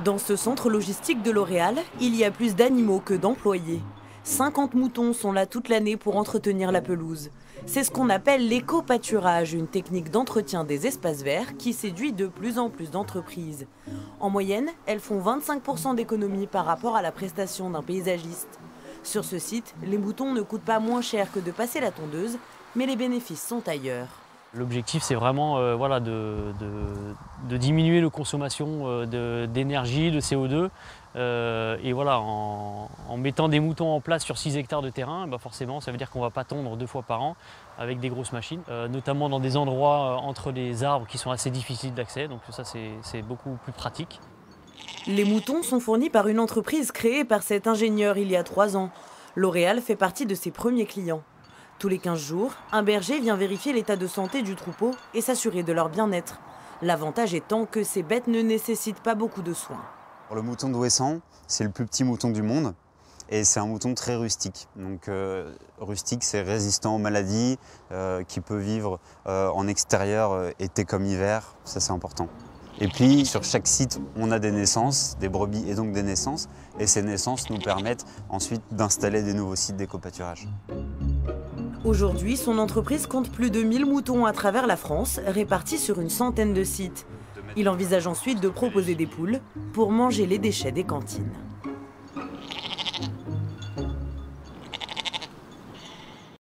Dans ce centre logistique de L'Oréal, il y a plus d'animaux que d'employés. 50 moutons sont là toute l'année pour entretenir la pelouse. C'est ce qu'on appelle l'éco-pâturage, une technique d'entretien des espaces verts qui séduit de plus en plus d'entreprises. En moyenne, elles font 25% d'économie par rapport à la prestation d'un paysagiste. Sur ce site, les moutons ne coûtent pas moins cher que de passer la tondeuse, mais les bénéfices sont ailleurs. L'objectif, c'est vraiment voilà, de diminuer la consommation d'énergie, de CO2. Et voilà, en mettant des moutons en place sur 6 hectares de terrain, forcément, ça veut dire qu'on ne va pas tondre 2 fois par an avec des grosses machines, notamment dans des endroits entre les arbres qui sont assez difficiles d'accès. Donc ça, c'est beaucoup plus pratique. Les moutons sont fournis par une entreprise créée par cet ingénieur il y a 3 ans. L'Oréal fait partie de ses premiers clients. Tous les 15 jours, un berger vient vérifier l'état de santé du troupeau et s'assurer de leur bien-être. L'avantage étant que ces bêtes ne nécessitent pas beaucoup de soins. Le mouton d'Ouessant, c'est le plus petit mouton du monde et c'est un mouton très rustique. Donc rustique, c'est résistant aux maladies, qui peut vivre en extérieur été comme hiver, ça c'est important. Et puis sur chaque site, on a des naissances, des brebis et donc des naissances. Et ces naissances nous permettent ensuite d'installer des nouveaux sites d'éco-pâturage. Aujourd'hui, son entreprise compte plus de 1000 moutons à travers la France, répartis sur une centaine de sites. Il envisage ensuite de proposer des poules pour manger les déchets des cantines.